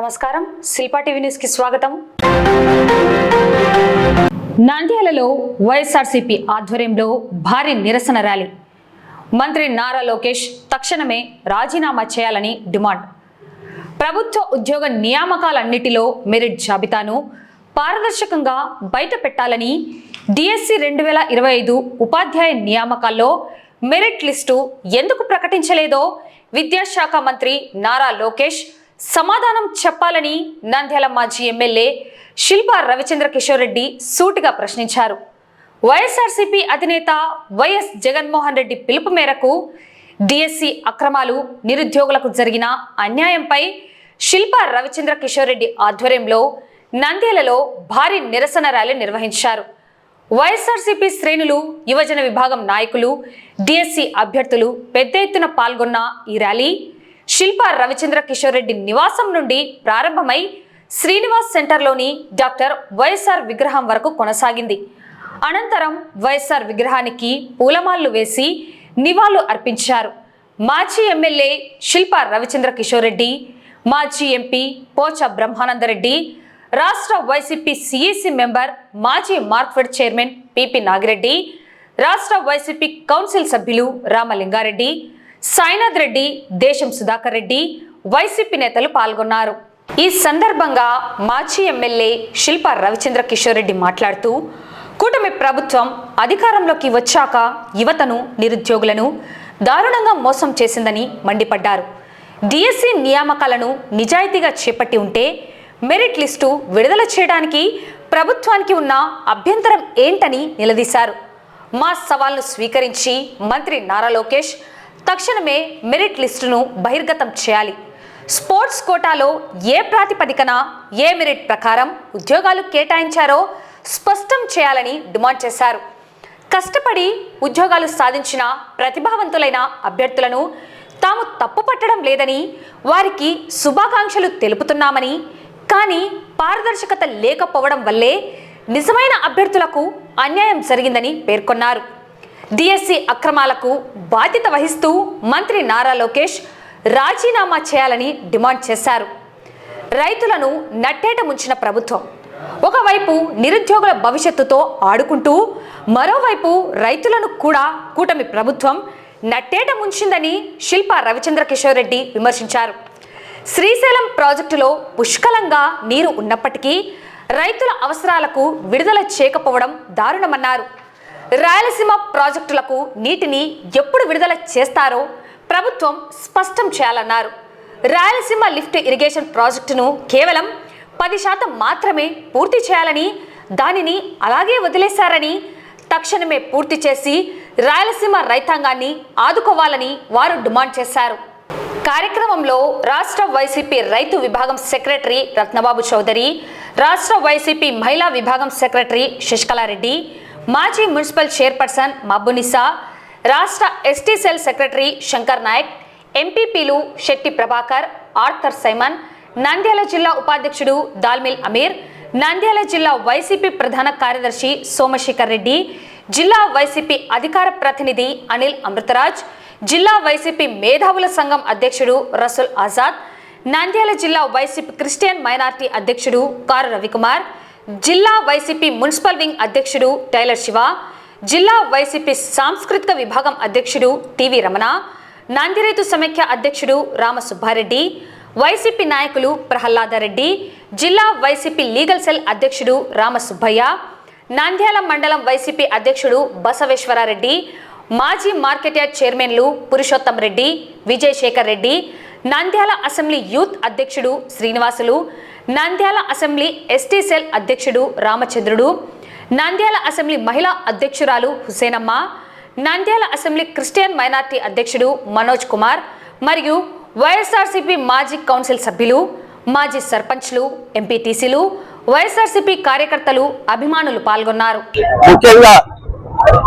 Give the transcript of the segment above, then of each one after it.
నమస్కారం Shilpa TV news కి స్వాగతం. నంద్యాలలో వైఎస్ఆర్సీపీ ఆధ్వర్యంలో భారీ నిరసన ర్యాలీ. మంత్రి నారా లోకేష్ తక్షణమే రాజీనామా చేయాలని డిమాండ్. ప్రభుత్వ ఉద్యోగ నియామకాలన్నిటిలో మెరిట్ జాబితాను పారదర్శకంగా బయట పెట్టాలని, డిఎస్సి 2025 ఉపాధ్యాయ నియామకాల్లో మెరిట్ లిస్టు ఎందుకు ప్రకటించలేదో విద్యాశాఖ మంత్రి నారా లోకేష్ సమాధానం చెప్పాలని నంద్యాల మాజీ ఎమ్మెల్యే శిల్పా రవిచంద్ర కిషోర్ రెడ్డి సూటిగా ప్రశ్నించారు. వైఎస్ఆర్సీపీ అధినేత వైఎస్ జగన్మోహన్ రెడ్డి పిలుపు మేరకు డిఎస్సి అక్రమాలు, నిరుద్యోగులకు జరిగిన అన్యాయంపై శిల్పా రవిచంద్ర కిషోర్ రెడ్డి ఆధ్వర్యంలో నంద్యాలలో భారీ నిరసన ర్యాలీ నిర్వహించారు. వైఎస్ఆర్సీపీ శ్రేణులు, యువజన విభాగం నాయకులు, డిఎస్సి అభ్యర్థులు పెద్ద ఎత్తున పాల్గొన్న ఈ ర్యాలీ శిల్పా రవిచంద్ర కిషోర్ రెడ్డి నివాసం నుండి ప్రారంభమై శ్రీనివాస్ సెంటర్లోని డాక్టర్ వైఎస్ఆర్ విగ్రహం వరకు కొనసాగింది. అనంతరం వైఎస్ఆర్ విగ్రహానికి పూలమాలలు వేసి నివాళులు అర్పించారు. మాజీ ఎమ్మెల్యే శిల్పా రవిచంద్ర కిషోర్ రెడ్డి, మాజీ ఎంపీ పోచ బ్రహ్మానందరెడ్డి, రాష్ట్ర వైసీపీ సిఈసి మెంబర్, మాజీ మార్క్ఫెడ్ చైర్మన్ పిపి నాగిరెడ్డి, రాష్ట్ర వైసీపీ కౌన్సిల్ సభ్యులు రామలింగారెడ్డి, సాయినాథ్ రెడ్డి, దేశం సుధాకర్ రెడ్డి, వైసీపీ నేతలు పాల్గొన్నారు. ఈ సందర్భంగా మాజీ ఎమ్మెల్యే శిల్పా రవిచంద్ర కిషోర్ రెడ్డి మాట్లాడుతూ, కూటమి ప్రభుత్వం అధికారంలోకి వచ్చాక యువతను, నిరుద్యోగులను దారుణంగా మోసం చేసిందని మండిపడ్డారు. డిఎస్సి నియామకాలను నిజాయితీగా చేపట్టి ఉంటే మెరిట్ లిస్టు విడుదల చేయడానికి ప్రభుత్వానికి ఉన్న అభ్యంతరం ఏంటని నిలదీశారు. మా సవాల్ను స్వీకరించి మంత్రి నారా లోకేష్ తక్షణమే మెరిట్ లిస్టును బహిర్గతం చేయాలి. స్పోర్ట్స్ కోటాలో ఏ ప్రాతిపదికన, ఏ మెరిట్ ప్రకారం ఉద్యోగాలు కేటాయించారో స్పష్టం చేయాలని డిమాండ్ చేశారు. కష్టపడి ఉద్యోగాలు సాధించిన ప్రతిభావంతులైన అభ్యర్థులను తాము తప్పుపట్టడం లేదని, వారికి శుభాకాంక్షలు తెలుపుతున్నామని, కానీ పారదర్శకత లేకపోవడం వల్లే నిజమైన అభ్యర్థులకు అన్యాయం జరిగిందని పేర్కొన్నారు. డిఎస్సి అక్రమాలకు బాధ్యత వహిస్తూ మంత్రి నారా లోకేష్ రాజీనామా చేయాలని డిమాండ్ చేశారు. రైతులను నట్టేట ముంచిన ప్రభుత్వం ఒకవైపు నిరుద్యోగుల భవిష్యత్తుతో ఆడుకుంటూ, మరోవైపు రైతులను కూడా కూటమి ప్రభుత్వం నట్టేట ముంచిందని శిల్పా రవిచంద్ర కిషోర్ రెడ్డి విమర్శించారు. శ్రీశైలం ప్రాజెక్టులో పుష్కలంగా నీరు ఉన్నప్పటికీ రైతుల అవసరాలకు విడుదల చేయకపోవడం దారుణమన్నారు. రాయలసీమ ప్రాజెక్టులకు నీటిని ఎప్పుడు విడుదల చేస్తారో ప్రభుత్వం స్పష్టం చేయాలన్నారు. రాయలసీమ లిఫ్ట్ ఇరిగేషన్ ప్రాజెక్టును కేవలం 10% మాత్రమే పూర్తి చేయాలని, దానిని అలాగే వదిలేశారని, తక్షణమే పూర్తి చేసి రాయలసీమ రైతాంగాన్ని ఆదుకోవాలని వారు డిమాండ్ చేశారు. కార్యక్రమంలో రాష్ట్ర వైసీపీ రైతు విభాగం సెక్రటరీ రత్నబాబు చౌదరి, రాష్ట్ర వైసీపీ మహిళా విభాగం సెక్రటరీ శశికళారెడ్డి, మాజీ మున్సిపల్ చైర్పర్సన్ మబ్బునిసా, రాష్ట్ర ST cell secretary Shankar Naik, ఎంపీపీలు శెట్టి ప్రభాకర్, ఆర్థర్ సైమన్, నంద్యాల జిల్లా ఉపాధ్యక్షుడు దాల్మిల్ అమీర్, నంద్యాల జిల్లా వైసీపీ ప్రధాన కార్యదర్శి సోమశేఖర్ రెడ్డి, జిల్లా వైసీపీ అధికార ప్రతినిధి అనిల్ అమృతరాజ్, జిల్లా వైసీపీ మేధావుల సంఘం అధ్యక్షుడు రసూల్ ఆజాద్, నంద్యాల జిల్లా వైసీపీ క్రిస్టియన్ మైనార్టీ అధ్యక్షుడు కారు రవికుమార్, జిల్లా వైసీపీ మున్సిపల్ వింగ్ అధ్యక్షుడు టైలర్ శివ, జిల్లా వైసీపీ సాంస్కృతిక విభాగం అధ్యక్షుడు టివి రమణ, నందిరైతు సమైక్య అధ్యక్షుడు రామసుబ్బారెడ్డి, వైసీపీ నాయకులు ప్రహ్లాదరెడ్డి, జిల్లా వైసీపీ లీగల్ సెల్ అధ్యక్షుడు రామసుబ్బయ్య, నంద్యాల మండలం వైసీపీ అధ్యక్షుడు బసవేశ్వరారెడ్డి, మాజీ మార్కెట్ యార్డ్ చైర్మన్లు పురుషోత్తం రెడ్డి, విజయ్ శేఖర్ రెడ్డి, నంద్యాల అసెంబ్లీ యూత్ అధ్యక్షుడు Srinivasulu, Nandyal assembly ST cell అధ్యక్షుడు రామచంద్రుడు, నంద్యాల అసెంబ్లీ మహిళా అధ్యక్షురాలు Husenamma, Nandyal assembly Christian minority అధ్యక్షుడు మనోజ్ కుమార్ మరియు వైఎస్ఆర్సీపీ మాజీ కౌన్సిల్ సభ్యులు, మాజీ సర్పంచ్లు, ఎంపీటీసీలు, వైఎస్ఆర్సీపీ కార్యకర్తలు, అభిమానులు పాల్గొన్నారు. ముఖ్యంగా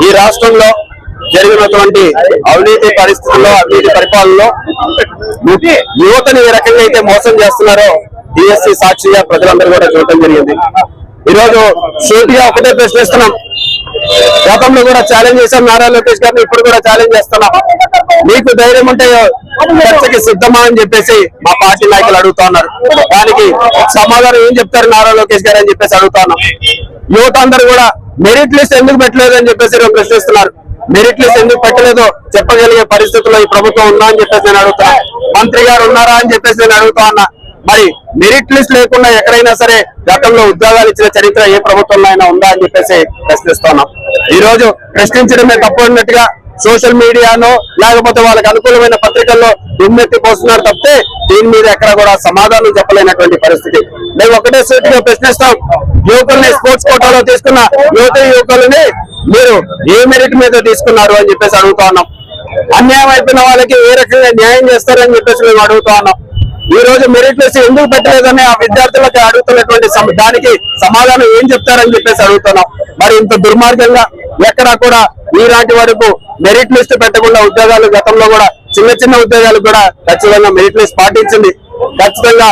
ఈ రాష్ట్రంలో జరిగినటువంటి అవినీతి పరిస్థితుల్లో, అవినీతి పరిపాలనలో యువతను ఏ రకంగా అయితే మోసం చేస్తున్నారో డిఎస్సి సాక్షిగా ప్రజలందరూ కూడా చూడటం జరిగింది. ఈరోజు సూటిగా ఒకటే ప్రశ్నిస్తున్నాం, గతంలో కూడా ఛాలెంజ్ చేశాం నారా లోకేష్ గారిని, ఇప్పుడు కూడా ఛాలెంజ్ చేస్తున్నాం. మీకు ధైర్యం ఉంటే చర్చకి సిద్ధమా అని చెప్పేసి మా పార్టీ నాయకులు అడుగుతా ఉన్నారు. దానికి సమాధానం ఏం చెప్తారు నారా లోకేష్ గారు అని చెప్పేసి అడుగుతా ఉన్నాం. యువత అందరూ కూడా మెరిట్ లిస్ట్ ఎందుకు పెట్టలేదు అని చెప్పేసి ప్రశ్నిస్తున్నారు. మెరిట్ లిస్ట్ ఎందుకు పెట్టలేదో చెప్పగలిగే పరిస్థితుల్లో ఈ ప్రభుత్వం ఉందా అని చెప్పేసి నేను అడుగుతున్నా. మంత్రి గారు ఉన్నారా అని చెప్పేసి నేను అడుగుతా ఉన్నా. మరి మెరిట్ లిస్ట్ లేకుండా ఎక్కడైనా సరే గతంలో ఉద్యోగాలు ఇచ్చిన చరిత్ర ఏ ప్రభుత్వంలో అయినా ఉందా అని చెప్పేసి ప్రశ్నిస్తున్నాం. ఈ రోజు ప్రశ్నించడమే తప్పు అన్నట్టుగా సోషల్ మీడియాలో లేకపోతే వాళ్ళకి అనుకూలమైన పత్రికల్లో దుమ్మెత్తి పోస్తున్నారు తప్పితే దీని మీద ఎక్కడ కూడా సమాధానం చెప్పలేనటువంటి పరిస్థితి. మేము ఒకటే సూటిగా ప్రశ్నిస్తాం. యువకుల్ని స్పోర్ట్స్ కోటాలో తీసుకున్న యువకులని మీరు ఏ మెరిట్ మీద తీసుకున్నారు అని చెప్పేసి అడుగుతా ఉన్నాం. అన్యాయం అయిపోయిన వాళ్ళకి ఏ రకంగా న్యాయం చేస్తారని చెప్పేసి మేము అడుగుతా ఉన్నాం. ఈ రోజు మెరిట్ లిస్ట్ ఎందుకు పెట్టలేదని ఆ విద్యార్థులకు అడుగుతున్నటువంటి దానికి సమాధానం ఏం చెప్తారని చెప్పేసి అడుగుతున్నాం. మరి ఇంత దుర్మార్గంగా ఎక్కడా కూడా ఈనాటి వరకు మెరిట్ లిస్ట్ పెట్టకుండా ఉద్యోగాలు గతంలో కూడా చిన్న చిన్న ఉద్యోగాలు కూడా ఖచ్చితంగా మెరిట్ లిస్ట్ పాటించింది. ఖచ్చితంగా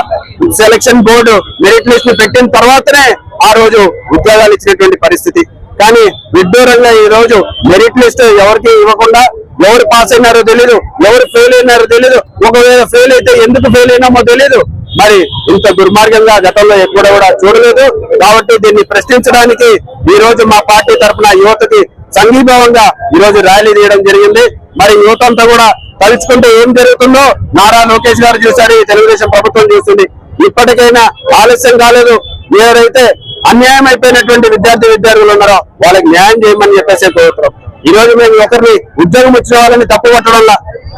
సెలక్షన్ బోర్డు మెరిట్ లిస్ట్ ని పెట్టిన తర్వాతనే ఆ రోజు ఉద్యోగాలు ఇచ్చినటువంటి పరిస్థితి. కానీ విడ్డూరంగా ఈ రోజు మెరిట్ లిస్ట్ ఎవరికి ఇవ్వకుండా ఎవరు పాస్ అయినారో తెలీదు, ఎవరు ఫెయిల్ అయినారో తెలీదు, ఒకవేళ ఫెయిల్ అయితే ఎందుకు ఫెయిల్ అయినామో తెలీదు. మరి ఇంత దుర్మార్గంగా గతంలో ఎక్కడ కూడా చూడలేదు. కాబట్టి దీన్ని ప్రశ్నించడానికి ఈ రోజు మా పార్టీ తరఫున యువతకి సంఘీభావంగా ఈ రోజు ర్యాలీ తీయడం జరిగింది. మరి యువత అంతా కూడా తలుచుకుంటే ఏం జరుగుతుందో నారా లోకేష్ గారు చూశారు, ఈ తెలుగుదేశం ప్రభుత్వం చూస్తుంది. ఇప్పటికైనా ఆలస్యం కాలేదు. ఎవరైతే అన్యాయం అయిపోయినటువంటి విద్యార్థులు ఉన్నారో వాళ్ళకి న్యాయం చేయమని చెప్పేసి కోరుతున్నాం. ఈ రోజు మేము ఒకరిని ఉద్యోగం వచ్చిన వాళ్ళని తప్పు పట్టడంలా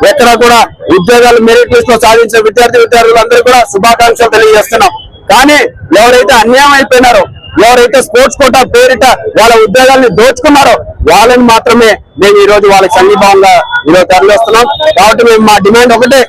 ఎక్కడ కూడా ఉద్యోగాలు మెరిట్ లిస్ట్ లో సాధించిన విద్యార్థులందరూ కూడా శుభాకాంక్షలు తెలియజేస్తున్నాం. కానీ ఎవరైతే అన్యాయం అయిపోయినారో, ఎవరైతే స్పోర్ట్స్ కోటా పేరిట వాళ్ళ ఉద్యోగాల్ని దోచుకున్నారో వాళ్ళని మాత్రమే మేము ఈ రోజు వాళ్ళకి సంఘీభావంగా ఈరోజు తరలిస్తున్నాం. కాబట్టి మేము మా డిమాండ్ ఒకటే,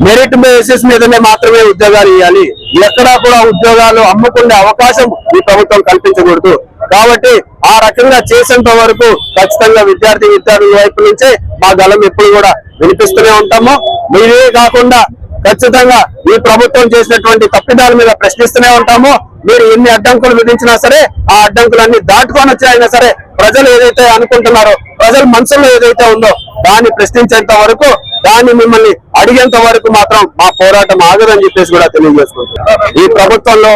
మెరిట్ బేసిస్ మీదనే మాత్రమే ఉద్యోగాలు ఇవ్వాలి. ఎక్కడా కూడా ఉద్యోగాలు అమ్ముకునే అవకాశం ఈ ప్రభుత్వం కల్పించకూడదు. కాబట్టి ఆ రకంగా చేసేంత వరకు ఖచ్చితంగా విద్యార్థుల వైపు నుంచే మా గలం ఎప్పుడు కూడా వినిపిస్తూనే ఉంటాము. మీరే కాకుండా ఖచ్చితంగా ఈ ప్రభుత్వం చేసినటువంటి తప్పిదాల మీద ప్రశ్నిస్తూనే ఉంటాము. మీరు ఎన్ని అడ్డంకులు విధించినా సరే ఆ అడ్డంకులన్నీ దాటుకొని వచ్చినా సరే ప్రజలు ఏదైతే అనుకుంటున్నారో, ప్రజల మనసులో ఏదైతే ఉందో దాన్ని ప్రశ్నించేంత వరకు, దాన్ని మిమ్మల్ని అడిగేంత వరకు మాత్రం మా పోరాటం ఆగదని చెప్పేసి కూడా తెలియజేసుకుంటున్నాం. ఈ ప్రభుత్వంలో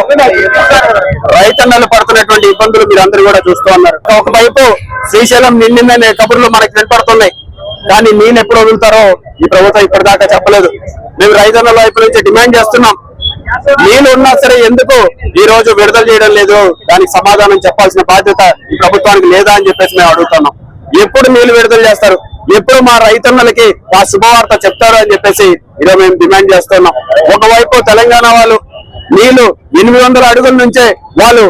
రైతన్నలు పడుతున్నటువంటి ఇబ్బందులు మీరు అందరూ కూడా చూస్తూ ఉన్నారు. ఒకవైపు శ్రీశైలం నిండిందనే కబుర్లు మనకు వినపడుతున్నాయి. కానీ నీళ్ళు ఎప్పుడు వదులుతారో ఈ ప్రభుత్వం ఇప్పటిదాకా చెప్పలేదు. మేము రైతన్నల వైపు నుంచి డిమాండ్ చేస్తున్నాం. నీళ్లు ఉన్నా సరే ఎందుకు ఈ రోజు విడుదల చేయడం లేదు, దానికి సమాధానం చెప్పాల్సిన బాధ్యత ఈ ప్రభుత్వానికి లేదా అని చెప్పేసి మేము అడుగుతున్నాం. ఎప్పుడు నీళ్లు విడుదల చేస్తారు, ఎప్పుడు మా రైతన్నలకి ఆ శుభవార్త చెప్తారు అని చెప్పేసి ఈరోజు మేము డిమాండ్ చేస్తున్నాం. ఒకవైపు తెలంగాణ వాళ్ళు నీళ్లు 800 అడుగుల నుంచే వాళ్ళు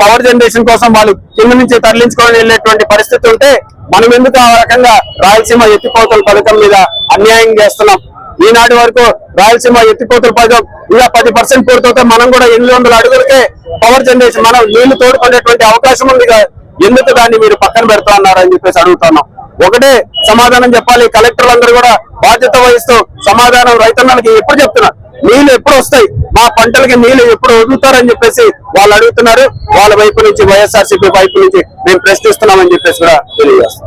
పవర్ జనరేషన్ కోసం వాళ్ళు కింద నుంచి తరలించుకొని వెళ్ళేటువంటి పరిస్థితి ఉంటే మనం ఎందుకు ఆ రకంగా రాయలసీమ ఎత్తిపోతల పథకం మీద అన్యాయం చేస్తున్నాం? ఈనాటి వరకు రాయలసీమ ఎత్తిపోతల పథకం ఇలా 10% పూర్తవుతే మనం కూడా 800 అడుగులకే పవర్ జనరేషన్ మనం నీళ్లు తోడుకునేటువంటి అవకాశం ఉంది. ఎందుకు దాన్ని మీరు పక్కన పెడతా ఉన్నారని చెప్పేసి అడుగుతున్నాం. ఒకటే సమాధానం చెప్పాలి. కలెక్టర్లందరూ కూడా బాధ్యత వహిస్తూ సమాధానం రైతన్నలకి ఎప్పుడు చెప్తున్నారు, నీళ్లు ఎప్పుడు వస్తాయి, మా పంటలకి నీళ్లు ఎప్పుడు వదులుతారని చెప్పేసి వాళ్ళు అడుగుతున్నారు. వాళ్ళ వైపు నుంచి వైఎస్ఆర్సీపీ వైపు నుంచి మేము ప్రశ్నిస్తున్నామని చెప్పేసి కూడా తెలియజేస్తాం.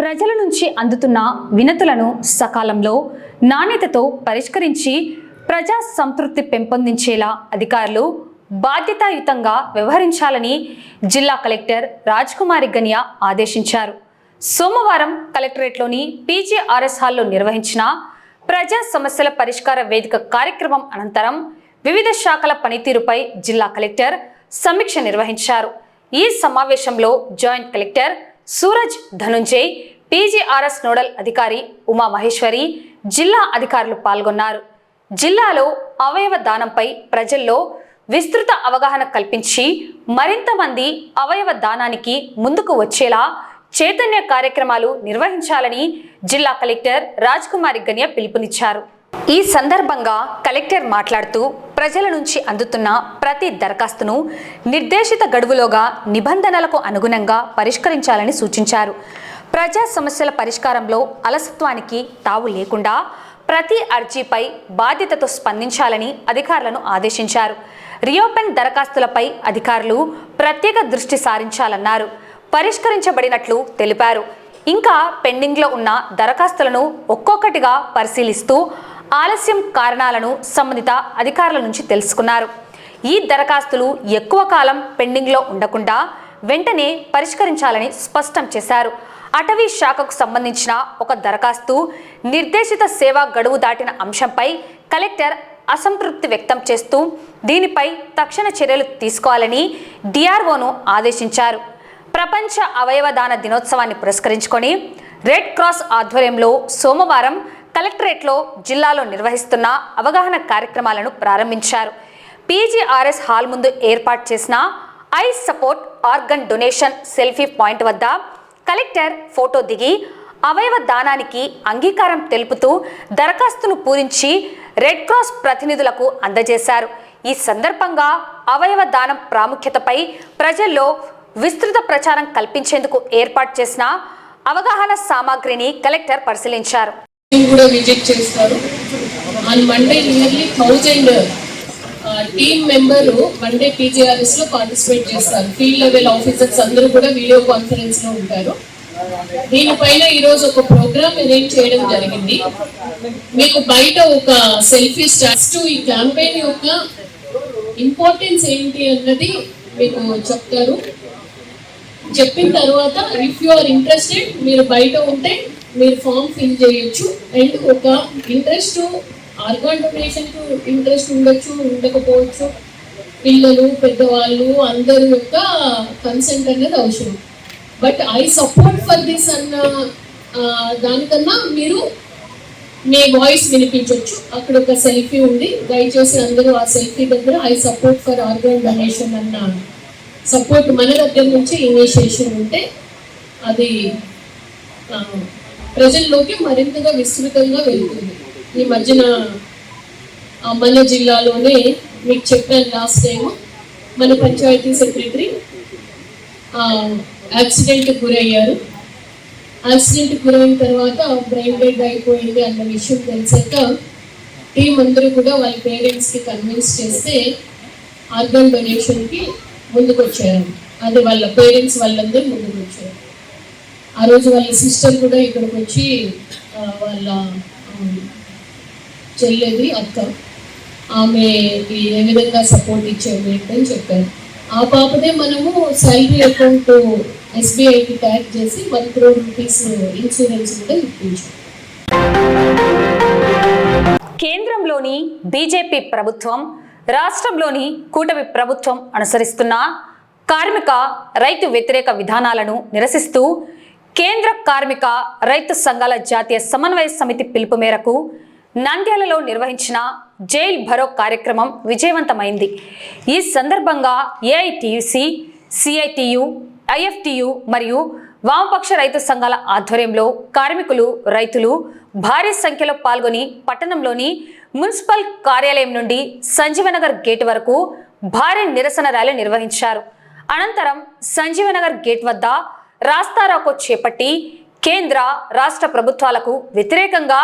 ప్రజల నుంచి అందుతున్న వినతులను సకాలంలో నాణ్యతతో పరిష్కరించి ప్రజా సంతృప్తి పెంపొందించేలా అధికారులు బాధ్యతాయుతంగా వ్యవహరించాలని జిల్లా కలెక్టర్ రాజ్కుమారి గనియా ఆదేశించారు. సోమవారం కలెక్టరేట్లోని పీజీఆర్ఎస్ హాల్లో నిర్వహించిన ప్రజా సమస్యల పరిష్కార వేదిక కార్యక్రమం అనంతరం వివిధ శాఖల పనితీరుపై జిల్లా కలెక్టర్ సమీక్ష నిర్వహించారు. ఈ సమావేశంలో joint collector Suraj Dhanunjay, PGRS nodal అధికారి ఉమా మహేశ్వరి, జిల్లా అధికారులు పాల్గొన్నారు. జిల్లాలో అవయవ దానంపై ప్రజల్లో విస్తృత అవగాహన కల్పించి మరింత మంది అవయవ దానానికి ముందుకు వచ్చేలా చైతన్య కార్యక్రమాలు నిర్వహించాలని జిల్లా కలెక్టర్ రాజ్కుమారి గనియా పిలుపునిచ్చారు. ఈ సందర్భంగా కలెక్టర్ మాట్లాడుతూ ప్రజల నుంచి అందుతున్న ప్రతి దరఖాస్తును నిర్దేశిత గడువులోగా నిబంధనలకు అనుగుణంగా పరిష్కరించాలని సూచించారు. ప్రజా సమస్యల పరిష్కారంలో అలసత్వానికి తావు లేకుండా ప్రతి అర్జీపై బాధ్యతతో స్పందించాలని అధికారులను ఆదేశించారు. రీఓపెన్ దరఖాస్తులపై అధికారులు ప్రత్యేక దృష్టి సారించాలన్నారు. పరిష్కరించబడినట్లు తెలిపారు. ఇంకా పెండింగ్లో ఉన్న దరఖాస్తులను ఒక్కొక్కటిగా పరిశీలిస్తూ ఆలస్యం కారణాలను సంబంధిత అధికారుల నుంచి తెలుసుకున్నారు. ఈ దరఖాస్తులు ఎక్కువ కాలం పెండింగ్లో ఉండకుండా వెంటనే పరిష్కరించాలని స్పష్టం చేశారు. అటవీ శాఖకు సంబంధించిన ఒక దరఖాస్తు నిర్దేశిత సేవా గడువు దాటిన అంశంపై కలెక్టర్ అసంతృప్తి వ్యక్తం చేస్తూ దీనిపై తక్షణ చర్యలు తీసుకోవాలని డిఆర్ఓను ఆదేశించారు. ప్రపంచ అవయవదాన దినోత్సవాన్ని పురస్కరించుకొని రెడ్ క్రాస్ ఆధ్వర్యంలో సోమవారం కలెక్టరేట్లో జిల్లాలో నిర్వహిస్తున్న అవగాహన కార్యక్రమాలను ప్రారంభించారు. పీజీఆర్ఎస్ హాల్ ముందు ఏర్పాటు చేసిన I support organ donation selfie point వద్ద కలెక్టర్ ఫోటో దిగి అవయవ దానానికి అంగీకారం తెలుపుతూ దరఖాస్తును పూరించి రెడ్ క్రాస్ ప్రతినిధులకు అందజేశారు. ఈ సందర్భంగా అవయవ దానం ప్రాముఖ్యతపై ప్రజల్లో విస్తృత ప్రచారం కల్పించేందుకు ఏర్పాటు చేసిన అవగాహన సామాగ్రిని కలెక్టర్ పరిశీలించారు. కూడా విజిట్ చేస్తారు. ఆన్ మండే నియర్లీ 1000 టీమ్ మెంబర్లు మండే పీజీఆర్ఎస్ లో పార్టిసిపేట్ చేస్తారు. ఫీల్డ్ లెవెల్ ఆఫీసర్స్ అందరూ కూడా వీడియో కాన్ఫరెన్స్ లో ఉంటారు. దీనిపైన ఈరోజు ఒక ప్రోగ్రామ్ అరేంజ్ చేయడం జరిగింది. మీకు బయట ఒక సెల్ఫీ స్టాట్స్ ఈ క్యాంపెయిన్ యొక్క ఇంపార్టెన్స్ ఏంటి అన్నది మీకు చెప్తారు. చెప్పిన తర్వాత ఇఫ్ యు ఆర్ ఇంట్రెస్టెడ్ మీరు బయట ఉంటే మీరు ఫామ్ ఫిల్ చేయొచ్చు. అండ్ ఒక ఇంట్రెస్ట్ ఆర్గాన్ డొనేషన్ కు ఇంట్రెస్ట్ ఉండొచ్చు, ఉండకపోవచ్చు. పిల్లలు, పెద్దవాళ్ళు అందరి యొక్క కన్సెంట్ అనేది అవసరం. But I support for this అన్న దానికన్నా మీరు మీ వాయిస్ వినిపించవచ్చు. అక్కడ ఒక సెల్ఫీ ఉంది. దయచేసి అందరూ ఆ సెల్ఫీ దగ్గర I support for organ donation అన్న సపోర్ట్ మన దగ్గర నుంచి ఇనిషియేషన్ ఉంటే అది ప్రజల్లోకి మరింతగా విస్తృతంగా వెళ్తుంది. ఈ మధ్యన మన జిల్లాలోనే మీకు చెప్పాను లాస్ట్ టైం, మన పంచాయతీ సెక్రటరీ యాక్సిడెంట్కి గురయ్యారు. యాక్సిడెంట్కి గురైన తర్వాత బ్రెయిన్ డెడ్ అయిపోయింది అన్న విషయం తెలిసాక టీం అందరూ కూడా వాళ్ళ పేరెంట్స్కి కన్విన్స్ చేస్తే ఆర్గాన్ డొనేషన్కి ముందుకు వచ్చారు. అది వాళ్ళ పేరెంట్స్ వాళ్ళందరూ ముందుకు వచ్చారు. ఆ రోజు వాళ్ళ సిస్టర్ కూడా ఇక్కడికి వచ్చి వాళ్ళ చెల్లేది అక్క ఆమెకి ఏ విధంగా సపోర్ట్ ఇచ్చారు ఏంటని చెప్పారు. ఆ పాపదే మనము శాలరీ అకౌంట్ ఎస్బీఐకి ట్యాగ్ చేసి 1 crore rupees ఇన్సూరెన్స్ కూడా ఇప్పించాం. కేంద్రంలోని బీజేపీ ప్రభుత్వం, రాష్ట్రంలోని కూటమి ప్రభుత్వం అనుసరిస్తున్న కార్మిక రైతు వ్యతిరేక విధానాలను నిరసిస్తూ కేంద్ర కార్మిక రైతు సంఘాల జాతీయ సమన్వయ సమితి పిలుపు మేరకు నంద్యాలలో నిర్వహించిన జైల్ భరో కార్యక్రమం విజయవంతమైంది. ఈ సందర్భంగా ఏఐటియుసి, సిఐటియు, ఐఎఫ్టియు మరియు వామపక్ష రైతు సంఘాల ఆధ్వర్యంలో కార్మికులు, రైతులు భారీ సంఖ్యలో పాల్గొని పట్టణంలోని మున్సిపల్ కార్యాలయం నుండి సంజీవనగర్ గేట్ వరకు భారీ నిరసన ర్యాలీ నిర్వహించారు. అనంతరం సంజీవనగర్ గేట్ వద్ద రాస్తారోకో చేపట్టి కేంద్ర, రాష్ట్ర ప్రభుత్వాలకు వ్యతిరేకంగా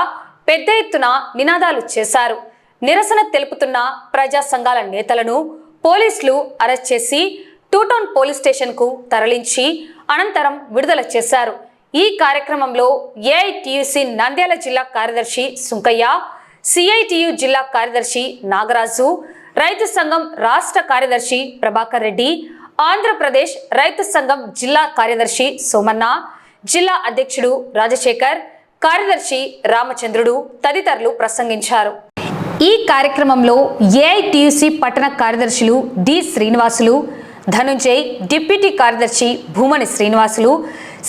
పెద్ద ఎత్తున నినాదాలు చేశారు. నిరసన తెలుపుతున్న ప్రజా సంఘాల నేతలను పోలీసులు అరెస్ట్ చేసి 2 టౌన్ పోలీస్ స్టేషన్కు తరలించి అనంతరం విడుదల చేశారు. ఈ కార్యక్రమంలో ఏఐటియుసి నంద్యాల జిల్లా కార్యదర్శి సుంకయ్య, సిఐటియు జిల్లా కార్యదర్శి నాగరాజు, రైతు సంఘం రాష్ట్ర కార్యదర్శి ప్రభాకర్ రెడ్డి, ఆంధ్రప్రదేశ్ రైతు సంఘం జిల్లా కార్యదర్శి సోమన్న, జిల్లా అధ్యక్షుడు రాజశేఖర్, కార్యదర్శి రామచంద్రుడు తదితరులు ప్రసంగించారు. ఈ కార్యక్రమంలో ఏఐటియుసి పట్టణ కార్యదర్శులు డి శ్రీనివాసులు, ధనుంజయ్, డిప్యూటీ కార్యదర్శి భూమని శ్రీనివాసులు,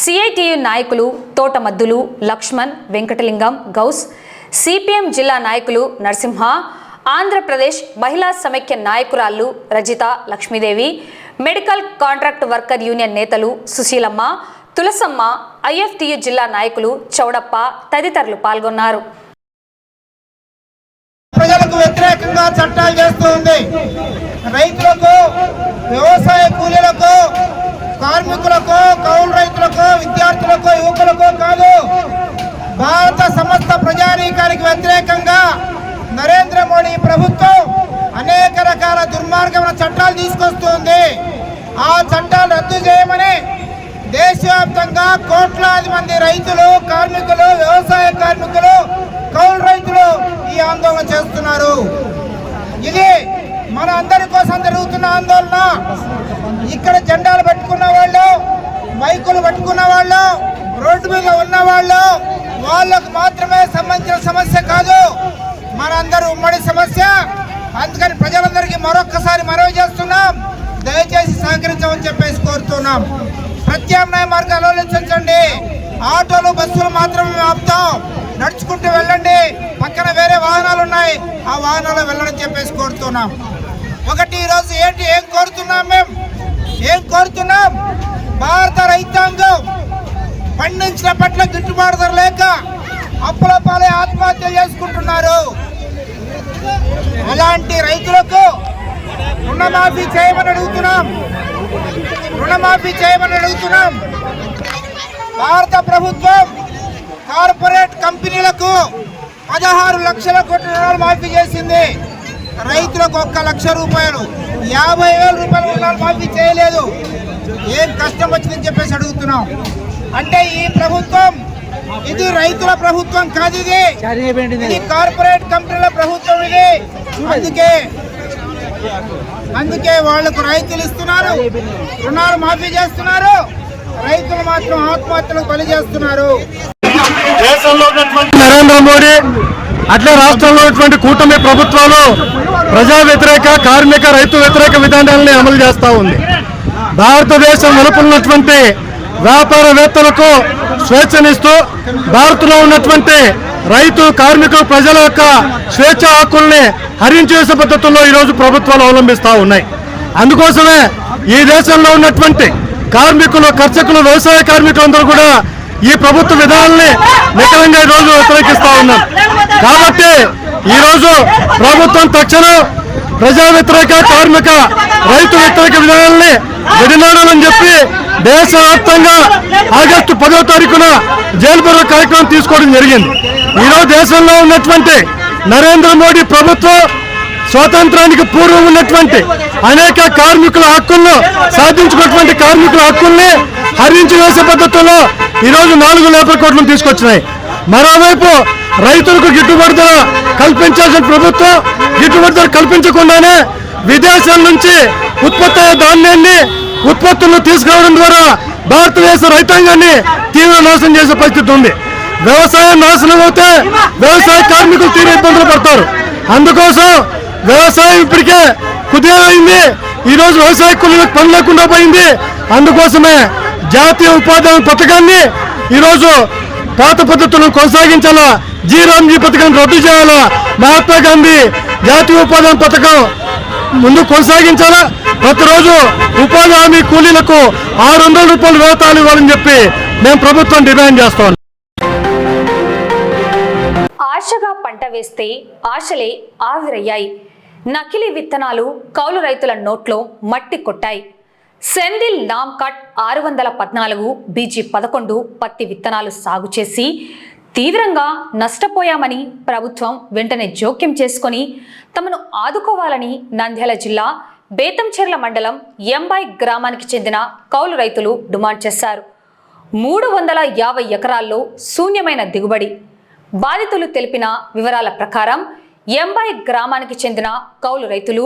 సిఐటియు నాయకులు తోటమద్దులు, లక్ష్మణ్, వెంకటలింగం, గౌస్, సిపిఎం జిల్లా నాయకులు నరసింహ, ఆంధ్రప్రదేశ్ మహిళా సమైక్య నాయకురాళ్లు Rajitha, Lakshmidevi, medical contract worker union నేతలు సుశీలమ్మ, తులసమ్మ, ఐఎఫ్టియు జిల్లా నాయకులు చౌడప్ప తదితరులు పాల్గొన్నారు. ప్రజలకు వ్యతిరేకంగా చట్టాలు చేస్తూ ఉంది. రైతులకు, వ్యవసాయ కూలీలకు, కార్మికులకు, కౌలు రైతులకు, విద్యార్థులకు, యువకులకు కాదు, భారత సమస్త ప్రజానీకానికి వ్యతిరేకంగా నరేంద్ర మోడీ ప్రభుత్వం అనేక రకాల చాలా దుర్మార్గమైన చట్టాలు తీసుకొస్తుంది. ఆ చట్టాలు రద్దు చేయమని దేశవ్యాప్తంగా కోట్లాది మంది రైతులు, కార్మికులు, వ్యవసాయ కార్మికులు, కౌలు రైతులు ఈ ఆందోళన చేస్తున్నారు. ఇది మన అందరి కోసం జరుగుతున్న ఆందోళన. ఇక్కడ జెండాలు పట్టుకున్న వాళ్ళు, మైకులు పట్టుకున్న వాళ్ళు, రోడ్డు మీద ఉన్న వాళ్ళు, వాళ్ళకు మాత్రమే సంబంధించిన సమస్య కాదు, మనందరూ ఉమ్మడి సమస్య. అందుకని ప్రజలందరికీ మరొక్కసారి మనవి చేస్తున్నాం, దయచేసి సహకరించమని చెప్పేసి కోరుతున్నాం. ప్రత్యామ్నాయ మార్గాలు ఆలోచించండి. ఆటోలు, బస్సులు మాత్రమే ఆపుతాం, నడుచుకుంటూ వెళ్ళండి. పక్కన వేరే వాహనాలు ఉన్నాయి, ఆ వాహనాలు వెళ్ళని చెప్పేసి కోరుతున్నాం. ఒకటి ఈరోజు ఏం కోరుతున్నాం? ఏం కోరుతున్నాం? భారత రైతాంగం పండించిన పట్ల గిట్టుబాటు ధర లేక అప్పుల పాలై ఆత్మహత్య చేసుకుంటున్నారు. అలాంటి రైతులకు రుణమాఫీ చేయమని అడుగుతున్నాం. భారత ప్రభుత్వం కార్పొరేట్ కంపెనీలకు 16 లక్షల కోట్ల రుణాలు మాఫీ చేసింది. రైతులకు 1 లక్ష రూపాయలు, 50,000 రూపాయల రుణాలు మాఫీ చేయలేదు. ఏం కష్టం వచ్చిందని చెప్పేసి అడుగుతున్నాం. అంటే ఈ ప్రభుత్వం ఇది రైతుల ప్రభుత్వం కాదు, ఇది కార్పొరేట్ కంపెనీల ప్రభుత్వం. ఇది అందుకే వాళ్లకు రైతులు ఇస్తున్నారు, రుణాలు మాఫీ చేస్తున్నారు, రైతులు మాత్రం ఆత్మహత్యలకు బలి చేస్తున్నారు. దేశంలో ఉన్నటువంటి నరేంద్ర మోడీ అట్లే రాష్ట్రంలో ఉన్నటువంటి కూటమి ప్రభుత్వాలు ప్రజా వ్యతిరేక, కార్మిక, రైతు వ్యతిరేక విధానాలని అమలు చేస్తూ ఉంది. భారతదేశం వెలుపలున్నటువంటి వ్యాపారవేత్తలకు స్వేచ్ఛనిస్తూ భారత్లో ఉన్నటువంటి రైతు, కార్మికులు, ప్రజల యొక్క స్వేచ్ఛ హక్కుల్ని హరించేసే పద్ధతుల్లో ఈరోజు ప్రభుత్వాలు అవలంబిస్తూ ఉన్నాయి. అందుకోసమే ఈ దేశంలో ఉన్నటువంటి కార్మికులు, కర్షకులు, వ్యవసాయ కార్మికులందరూ కూడా ఈ ప్రభుత్వ విధానాల్ని నికరంగా ఈరోజు వ్యతిరేకిస్తూ ఉన్నారు. కాబట్టి ఈరోజు ప్రభుత్వం తక్షణం ప్రజా వ్యతిరేక, కార్మిక, రైతు వ్యతిరేక విధానాల్ని విడనాడాలని చెప్పి దేశవ్యాప్తంగా ఆగస్టు 10వ తారీఖున జైలు బరో కార్యక్రమం తీసుకోవడం జరిగింది. ఈరోజు దేశంలో ఉన్నటువంటి నరేంద్ర మోడీ ప్రభుత్వం స్వాతంత్రానికి పూర్వం ఉన్నటువంటి అనేక కార్మికుల హక్కులను సాధించుకున్నటువంటి కార్మికుల హక్కుల్ని హరించి వేసే పద్ధతుల్లో ఈరోజు 4 లేబర్ కోడ్లను తీసుకొచ్చినాయి. మరోవైపు రైతులకు గిట్టుబాటు ధర కల్పించాల్సిన ప్రభుత్వం గిట్టుబాటు ధర కల్పించకుండానే విదేశాల నుంచి ఉత్పత్తి అయ్యే ధాన్యాన్ని, ఉత్పత్తులను తీసుకురావడం ద్వారా భారతదేశ రైతాంగాన్ని తీవ్ర నాశనం చేసే పరిస్థితి ఉంది. వ్యవసాయం నాశనం అవుతే వ్యవసాయ కార్మికులు తీవ్ర ఇబ్బందులు పడతారు. అందుకోసం వ్యవసాయం ఇప్పటికే కుదేలైంది. ఈరోజు వ్యవసాయ కూలీలకు పని లేకుండా పోయింది. అందుకోసమే జాతీయ ఉపాధి హామీ పథకాన్ని ఈరోజు పాత పద్ధతులను కొనసాగించాలా, జీరాంజీ పథకాన్ని రద్దు చేయాలా, మహాత్మా గాంధీ జాతీయ ఉపాధి హామీ పథకం ముందు కొనసాగించాలా. ప్రతిరోజు ఉపాధి హామీ కూలీలకు 600 రూపాయలు వేతనాలు ఇవ్వాలని చెప్పి మేము ప్రభుత్వం డిమాండ్ చేస్తాం. ఆశగా పంట వేస్తే ఆశలే ఆవిరయ్యాయి. నకిలీ విత్తనాలు కౌలు రైతుల నోట్లో మట్టి కొట్టాయి. సెందిల్ నామ్కట్ 614 బీజీ 11 పత్తి విత్తనాలు సాగు చేసి తీవ్రంగా నష్టపోయామని ప్రభుత్వం వెంటనే జోక్యం చేసుకొని తమను ఆదుకోవాలని నంద్యాల జిల్లా బేతంచెర్ల మండలం ఎంబాయి గ్రామానికి చెందిన కౌలు రైతులు డిమాండ్ చేశారు. 350 ఎకరాల్లో శూన్యమైన దిగుబడి. బాధితులు తెలిపిన వివరాల ప్రకారం ఎంబాయి గ్రామానికి చెందిన కౌలు రైతులు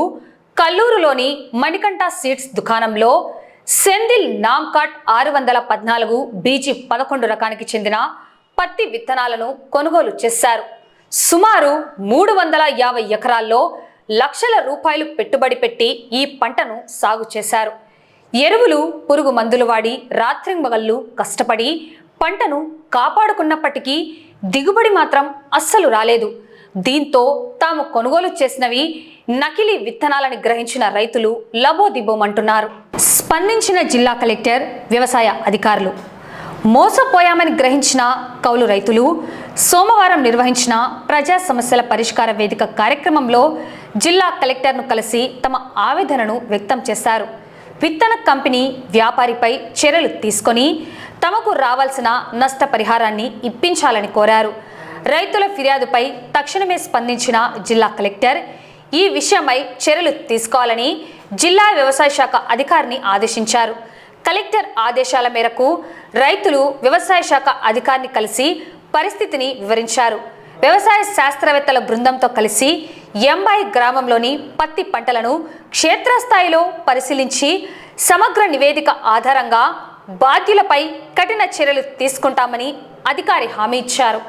కల్లూరులోని మణికంఠ సీడ్స్ దుకాణంలో సెందిల్ నామ్కట్ 614 బీజీ 11 రకానికి చెందిన పత్తి విత్తనాలను కొనుగోలు చేశారు. సుమారు 350 ఎకరాల్లో లక్షల రూపాయలు పెట్టుబడి పెట్టి ఈ పంటను సాగు చేశారు. ఎరువులు, పురుగు మందులు వాడి రాత్రింబగళ్ళు కష్టపడి పంటను కాపాడుకున్నప్పటికీ దిగుబడి మాత్రం అస్సలు రాలేదు. దీంతో తాము కొనుగోలు చేసినవి నకిలీ విత్తనాలని గ్రహించిన రైతులు లబోదిబోమంటున్నారు. స్పందించిన జిల్లా కలెక్టర్, వ్యవసాయ అధికారులు. మోసపోయామని గ్రహించిన కౌలు రైతులు సోమవారం నిర్వహించిన ప్రజా సమస్యల పరిష్కార వేదిక కార్యక్రమంలో జిల్లా కలెక్టర్ను కలిసి తమ ఆవేదనను వ్యక్తం చేశారు. విత్తన కంపెనీ వ్యాపారిపై చర్యలు తీసుకొని తమకు రావాల్సిన నష్టపరిహారాన్ని ఇప్పించాలని కోరారు. రైతుల ఫిర్యాదుపై తక్షణమే స్పందించిన జిల్లా కలెక్టర్ ఈ విషయమై చర్యలు తీసుకోవాలని జిల్లా వ్యవసాయ శాఖ అధికారిని ఆదేశించారు. కలెక్టర్ ఆదేశాల మేరకు రైతులు వ్యవసాయ శాఖ అధికారిని కలిసి పరిస్థితిని వివరించారు. వ్యవసాయ శాస్త్రవేత్తల బృందంతో కలిసి ఎంబాయి గ్రామంలోని పత్తి పంటలను క్షేత్రస్థాయిలో పరిశీలించి సమగ్ర నివేదిక ఆధారంగా బాధ్యులపై కఠిన చర్యలు తీసుకుంటామని అధికారి హామీ ఇచ్చారు.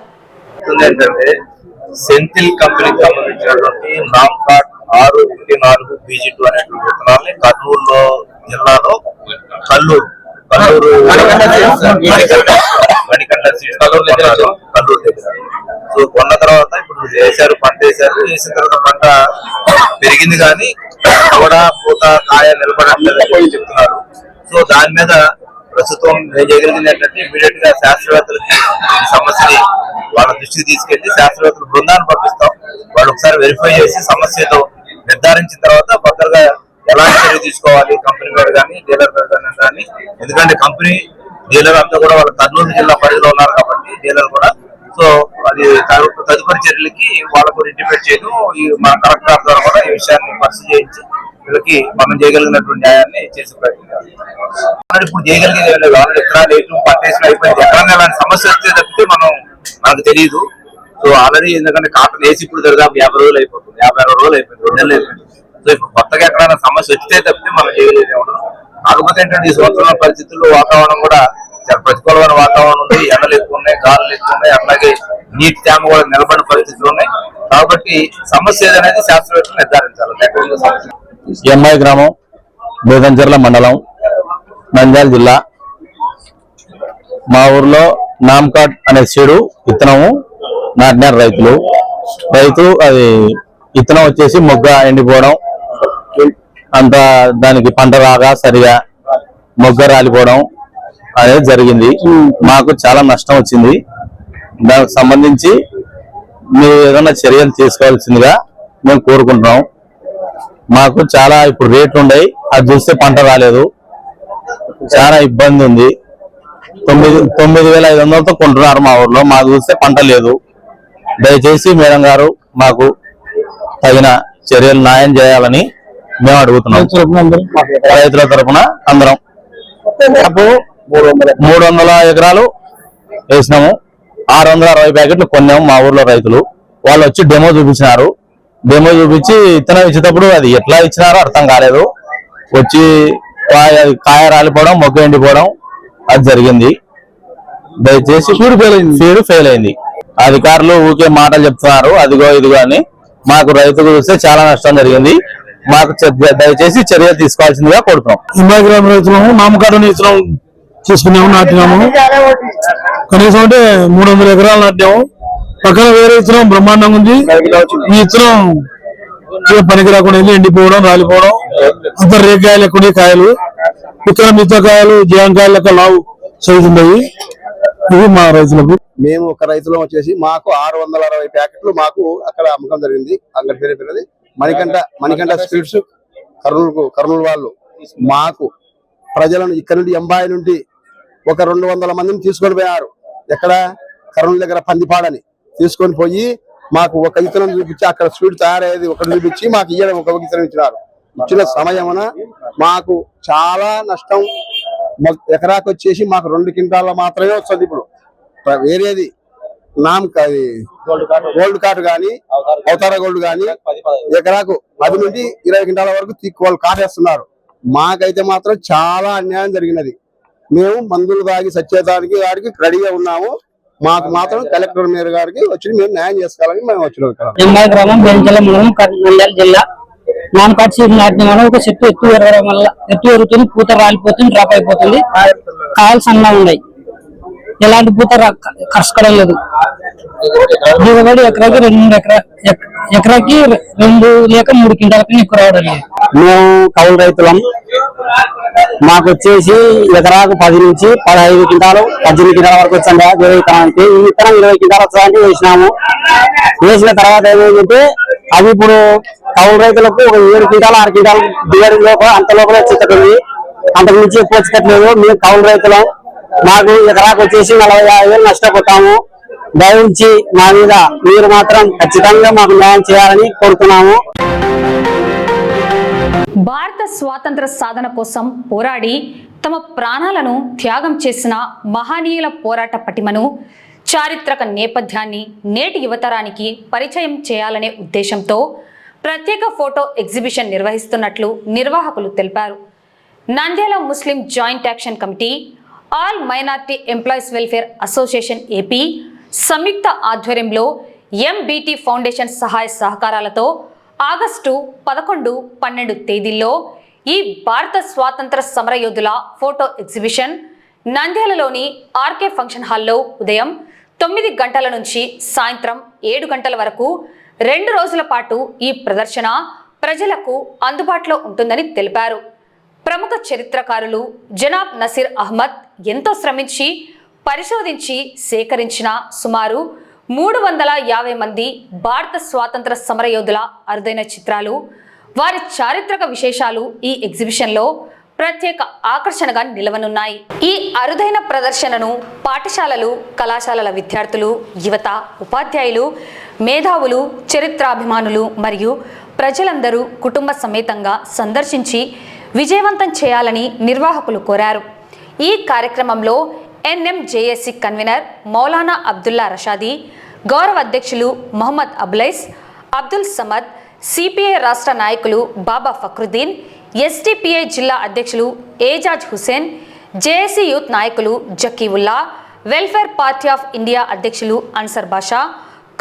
సెంథిల్ కంపెనీకి సంబంధించినటువంటి నామ్కాట్ 614 BG2 అనేటువంటి విత్తనాలని కర్నూలు జిల్లాలో కల్లూరు మణికంఠ సీడ్స్ కల్లూరు దగ్గర. సో కొన్న తర్వాత ఇప్పుడు వేసారు, పంట వేసిన తర్వాత పంట పెరిగింది కానీ కూడా పూత కాయ నిలబడట్లేదు చెప్తున్నారు. సో దాని మీద ప్రస్తుతం నేను చేయగలిగింది ఏంటంటే ఇమీడియట్ గా శాస్త్రవేత్తలకి ఈ సమస్యని వాళ్ళ దృష్టికి తీసుకెళ్లి శాస్త్రవేత్తల బృందాన్ని పంపిస్తాం. వాళ్ళు ఒకసారి వెరిఫై చేసి సమస్యతో నిర్ధారించిన తర్వాత ఫర్దర్ గా ఎలాంటి చర్య తీసుకోవాలి కంపెనీ మీద కానీ డీలర్ మీద కానీ. ఎందుకంటే కంపెనీ డీలర్ అంతా కూడా వాళ్ళ కర్నూలు జిల్లా పరిధిలో ఉన్నారు కాబట్టి డీలర్ కూడా. సో అది తదుపరి చర్యలకి వాళ్ళకు ఇంటిమేట్ చేయడం మన కలెక్టర్ ద్వారా కూడా ఈ విషయాన్ని పరిశీలి చేయించి వీళ్ళకి మనం చేయగలిగినటువంటి న్యాయాన్ని చేసే ప్రయత్నం. ఇప్పుడు చేయగలిగేది ఏం లేదు. ఆల్రెడీ ఎక్కడ రేట్లు పట్టేసిన అయిపోయింది. ఎక్కడన్నా ఇలాంటి సమస్య వస్తే తప్పితే మనకు తెలియదు. సో ఆల్రెడీ ఎందుకంటే కాటన్ వేసి ఇప్పుడు దాదాపు 50 రోజులు అయిపోతుంది, 50-60 రోజులు అయిపోయింది, 2 నెలలు అయిపోయింది. సో ఇప్పుడు కొత్తగా ఎక్కడైనా సమస్య వస్తే తప్పితే మనం చేయగలిగేది ఉండదు. కాకపోతే ఏంటంటే ఈ సంవత్సరం పరిస్థితుల్లో వాతావరణం కూడా చాలా ప్రతికూలమైన వాతావరణం ఉంది. ఎండలు ఎక్కువ ఉన్నాయి, గాలులు ఎక్కువ ఉన్నాయి, అట్లాగే నీటి తేమ కూడా నిలబడిన పరిస్థితులు ఉన్నాయి. కాబట్టి సమస్య ఏదనేది శాస్త్రవేత్తలు నిర్ధారించాలి. ఎంఐ గ్రామం, బేదంచెర్ల మండలం, నంద్యాల జిల్లా. మా ఊర్లో నామ్కాట్ అనే సీడు విత్తనము నాటినారు రైతు. అది విత్తనం వచ్చేసి మొగ్గ ఎండిపోవడం, అంతా దానికి పంట రాగా సరిగా మొగ్గ రాలిపోవడం అనేది జరిగింది. మాకు చాలా నష్టం వచ్చింది. దానికి సంబంధించి మీరు ఏదైనా చర్యలు తీసుకోవాల్సిందిగా మేము కోరుకుంటున్నాం. మాకు చాలా ఇప్పుడు రేట్లు ఉన్నాయి, అది చూస్తే పంట రాలేదు, చాలా ఇబ్బంది ఉంది. 9,500తో కొంటున్నారు మా ఊర్లో, మాకు చూస్తే పంట లేదు. దయచేసి మేడం గారు మాకు తగిన చర్యలు న్యాయం చేయాలని మేము అడుగుతున్నాం. రైతుల తరఫున అందరం 300 ఎకరాలు వేసినాము, 660 ప్యాకెట్లు కొన్నాము. మా ఊర్లో రైతులు వాళ్ళు వచ్చి డెమో చూపించినారు. డెమో చూపించి ఇత్తనం ఇచ్చేటప్పుడు అది ఎట్లా ఇచ్చినారో అర్థం కాలేదు. వచ్చి కాయ రాలిపోవడం, మొగ్గ ఎండిపోవడం అది జరిగింది. దయచేసి సీడ్ ఫెయిల్ అయింది. అధికారులు ఊకే మాటలు చెప్తున్నారు, అదిగో ఇదిగో అని. మాకు రైతుకు చూస్తే చాలా నష్టం జరిగింది. మాకు దయచేసి చర్యలు తీసుకోవాల్సిందిగా కోరుతున్నాం. ఎంఐ గ్రామ రైతులము నామకాడు ఇత్తనం తీసుకున్నాము, నాటినాము. కనీసం అంటే 300 ఎకరాలు నాటినాము. పక్కన వేరే ఇత్తనం బ్రహ్మాండంగా ఉంది. ఈ ఇత్తనం పనికి రాకుండా ఎండిపోవడం, రాలిపోవడం, అంత రేకాయలు ఎక్కువ కాయలు, ఇక్కడ మిగతాకాయలు జాంకాయలు లెక్క లావు చదువుతున్నాయి. ఇది మా రైతులకు. మేము ఒక రైతులం వచ్చేసి మాకు 660 ప్యాకెట్లు మాకు అక్కడ అమ్మకం జరిగింది. అంగడి పేరు పిల్లది మణికంఠ స్వీట్స్ కర్నూలు వాళ్ళు మాకు ప్రజలను ఇక్కడ నుండి ఎంబాయి నుండి ఒక 200 మందిని తీసుకొని పోయారు. ఎక్కడ కర్నూలు దగ్గర పందిపాడని తీసుకొని పోయి మాకు ఒక ఇతరం చూపించి అక్కడ స్వీట్ తయారయ్యేది ఒకటి చూపించి మాకు ఇయ్యడం ఒక ఇతరం ఇచ్చినారు. ఇచ్చిన సమయమున మాకు చాలా నష్టం. ఎకరాకు వచ్చేసి మాకు 2 క్వింటాల మాత్రమే వస్తుంది. ఇప్పుడు వేరేది గోల్డ్ కార్డు కానీ అవతార గోల్డ్ కానీ ఎకరాకు 10 నుండి 20 క్వింటాల వరకు వాళ్ళు కాటేస్తున్నారు. మాకైతే మాత్రం చాలా అన్యాయం జరిగినది. మేము మందులు తాగి సచ్చేదానికి వారికి రెడీగా ఉన్నాము. మాకు మాత్రం కలెక్టర్ మేయర్ గారికి వచ్చి మేము న్యాయం చేసుకోవాలని మేము వచ్చినాం. ఎంఐ గ్రామం, బెంచల మండలం, నంద్యాల జిల్లా. నామకాట్ సీడ్ నాటిన వల్ల ఒక చెట్టు ఎత్తు ఎరగడం వల్ల ఎత్తు ఎరుగుతుంది, పూత రాలిపోతుంది, డ్రాప్ అయిపోతుంది, కాయలు సన్నగా ఉన్నాయి, ఎలాంటి పూత కరసకడం లేదు. దిగుబడి ఎకరాకి 2 లేక 3 క్వింటాల పైన ఎక్కువ రావడం లేదు. మేము కౌలు రైతులం. మాకు వచ్చేసి ఎకరాకు 10 నుంచి 15 క్వింటాలు 18 క్వింటాల వరకు వచ్చాం. ఈ విత్తనం 20 క్వింటాలు వచ్చాయంటే వేసినాము. వేసిన తర్వాత ఏమైందంటే అది ఇప్పుడు కౌలు రైతులకు ఒక 7 క్వింటాలు 6 క్వింటాలు దిగడం లోపల అంత లోపల వచ్చేటట్టుంది. అంతకు మించి ఎక్కువ వచ్చేటట్లేదు. మేము కౌలు రైతులం. మాకు ఎకరాకు వచ్చేసి 45,000 నష్టపోతాము. దయవుంచి మా మీద మీరు మాత్రం ఖచ్చితంగా మాకు న్యాయం చేయాలని కోరుతున్నాము. భారత స్వాతంత్ర సాధన కోసం పోరాడి తమ ప్రాణాలను త్యాగం చేసిన మహనీయుల పోరాట పటిమను, చారిత్రక నేపథ్యాన్ని నేటి యువతరానికి పరిచయం చేయాలనే ఉద్దేశంతో ప్రత్యేక ఫోటో ఎగ్జిబిషన్ నిర్వహిస్తున్నట్లు నిర్వాహకులు తెలిపారు. Nandyal Muslim joint action committee, all minority employees welfare association AP సంయుక్త ఆధ్వర్యంలో ఎంబీటీ ఫౌండేషన్ సహాయ సహకారాలతో ఆగస్టు 11, 12 తేదీల్లో ఈ భారత స్వాతంత్ర సమరయోధుల ఫోటో ఎగ్జిబిషన్ నంద్యాలలోని ఆర్కే ఫంక్షన్ హాల్లో ఉదయం 9 గంటల నుంచి సాయంత్రం 7 గంటల వరకు 2 రోజుల పాటు ఈ ప్రదర్శన ప్రజలకు అందుబాటులో ఉంటుందని తెలిపారు. ప్రముఖ చరిత్రకారులు జనాబ్ నసీర్ అహ్మద్ ఎంతో శ్రమించి పరిశోధించి సేకరించిన సుమారు 350 మంది భారత స్వాతంత్ర సమరయోధుల అరుదైన చిత్రాలు, వారి చారిత్రక విశేషాలు ఈ ఎగ్జిబిషన్లో ప్రత్యేక ఆకర్షణగా నిలవనున్నాయి. ఈ అరుదైన ప్రదర్శనను పాఠశాలలు, కళాశాలల విద్యార్థులు, యువత, ఉపాధ్యాయులు, మేధావులు, చరిత్రాభిమానులు మరియు ప్రజలందరూ కుటుంబ సమేతంగా సందర్శించి విజయవంతం చేయాలని నిర్వాహకులు కోరారు. ఈ కార్యక్రమంలో ఎన్ఎంజేఏసీ కన్వీనర్ మౌలానా అబ్దుల్లా రషాదీ, గౌరవ అధ్యక్షులు మొహమ్మద్ అబులైస్, అబ్దుల్ సమద్, సిపిఐ రాష్ట్ర నాయకులు బాబా ఫక్రుద్దీన్, ఎస్డిపిఐ జిల్లా అధ్యక్షులు ఏజాజ్ హుసేన్, జేఏసీ యూత్ నాయకులు Zakiullah, welfare party of India అధ్యక్షులు అన్సర్ బాషా,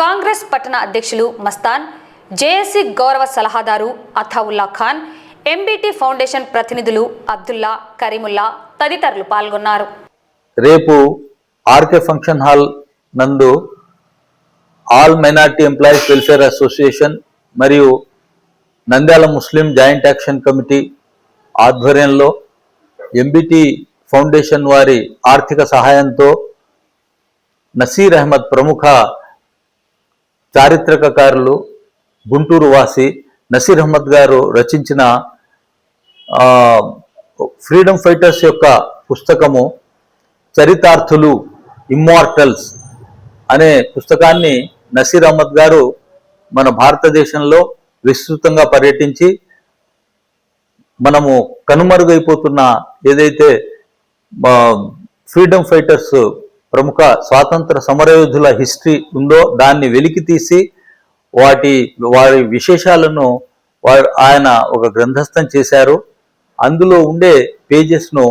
కాంగ్రెస్ పట్టణ అధ్యక్షులు మస్తాన్, జేఏసీ గౌరవ సలహాదారు అథావుల్లా ఖాన్, ఎంబీటీ ఫౌండేషన్ ప్రతినిధులు అబ్దుల్లా, కరీముల్లా తదితరులు పాల్గొన్నారు. రేపు ఆర్కే ఫంక్షన్ హాల్ నందు all minority employees welfare association మరియు Nandyal Muslim joint action committee ఆధ్వర్యంలో ఎంబీటీ ఫౌండేషన్ వారి ఆర్థిక సహాయంతో నసీర్ అహ్మద్ ప్రముఖ చారిత్రకారులు, గుంటూరు వాసి నసీర్ అహ్మద్ గారు రచించిన ఫ్రీడమ్ ఫైటర్స్ యొక్క పుస్తకము చరితార్థులు, ఇమ్మార్టల్స్ అనే పుస్తకాన్ని నసీర్ అహ్మద్ గారు మన భారతదేశంలో విస్తృతంగా పర్యటించి మనము కనుమరుగైపోతున్న ఏదైతే ఫ్రీడమ్ ఫైటర్స్ ప్రముఖ స్వాతంత్ర సమరయోధుల హిస్టరీ ఉందో దాన్ని వెలికి తీసి వారి విశేషాలను ఆయన ఒక గ్రంథస్థం చేశారు. అందులో ఉండే పేజెస్ను